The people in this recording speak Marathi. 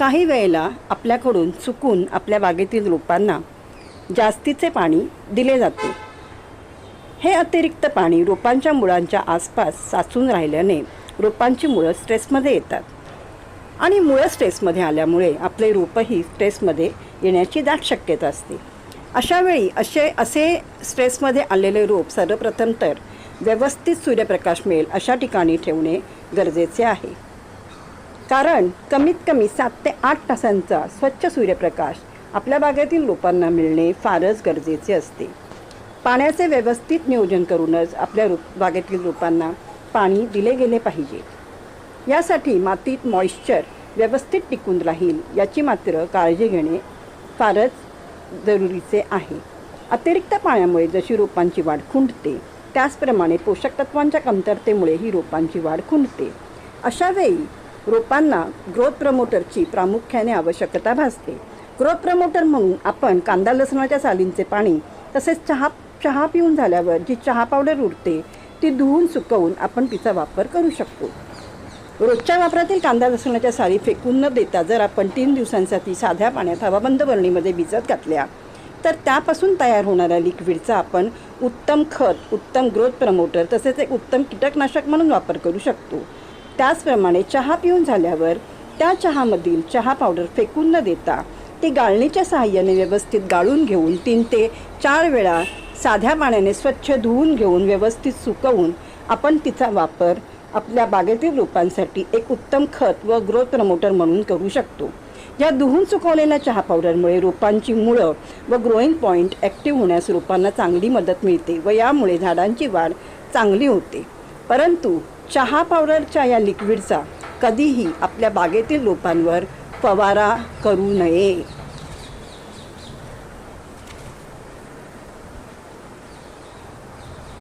काही वेळेला आपल्याकडून चुकून आपल्या बागेतील रोपांना जास्तीचे पाणी दिले जाते. हे अतिरिक्त पाणी रोपांच्या मुळांच्या आसपास साचून राहिल्याने रोपांची मुळं स्ट्रेसमध्ये येतात आणि मुळं स्ट्रेसमध्ये आल्यामुळे आपले रोपही स्ट्रेसमध्ये येण्याची दाट शक्यता असते. अशा वेळी असे स्ट्रेसमध्ये आलेले रोप सर्वप्रथम तर व्यवस्थित सूर्यप्रकाश मिळेल अशा ठिकाणी ठेवणे गरजेचे आहे. कारण कमीत कमी 7 ते 8 तासांचा स्वच्छ सूर्यप्रकाश आपल्या बागेतील रोपांना मिळणे फारच गरजेचे असते. पाण्याचे व्यवस्थित नियोजन करूनच आपल्या बागेतील रोपांना पाणी दिले गेले पाहिजे. यासाठी मातीत मॉइश्चर व्यवस्थित टिकून राहील याची मात्र काळजी घेणे फारच जरुरीचे आहे. अतिरिक्त पाण्यामुळे जशी रोपांची वाढ खुंटते त्याचप्रमाणे पोषक तत्वांच्या कमतरतेमुळे ही रोपांची वाढ खुंटते. अशा वेळी रोपांना ग्रोथ प्रमोटरची प्रामुख्याने आवश्यकता भासते. ग्रोथ प्रमोटर म्हणून आपण कांदा लसणाच्या सालींचे पाणी तसेच चहा पिऊन झाल्यावर जी चहा पावडर उरते ती धुवून सुकवून आपण तिचा वापर करू शकतो. रोजच्या वापरातील कांदा लसणाच्या साली फेकून न देता जर आपण 3 दिवसांसाठी साध्या पाण्यात हवाबंद बरणीमध्ये भिजत घातल्या तर त्यापासून तयार होणाऱ्या लिक्विडचा आपण उत्तम खत, उत्तम ग्रोथ प्रमोटर तसेच एक उत्तम कीटकनाशक म्हणून वापर करू शकतो. त्याचप्रमाणे चहा पिऊन झाल्यावर त्या चहामधील चहा पावडर फेकून न देता ती गाळणीच्या सहाय्याने व्यवस्थित गाळून घेऊन 3 ते 4 वेळा साध्या पाण्याने स्वच्छ धुवून घेऊन व्यवस्थित सुकवून आपण तिचा वापर आपल्या बागेतील रोपांसाठी एक उत्तम खत व ग्रोथ प्रमोटर म्हणून करू शकतो. या धुवून सुकवलेल्या चहा पावडरमुळे रोपांची मुळं व ग्रोईंग पॉईंट ॲक्टिव्ह होण्यास रोपांना चांगली मदत मिळते व यामुळे झाडांची वाढ चांगली होते. परंतु चहा पावडरच्या या लिक्विडचा कधीही आपल्या बागेतील रोपांवर फवारा करू नये.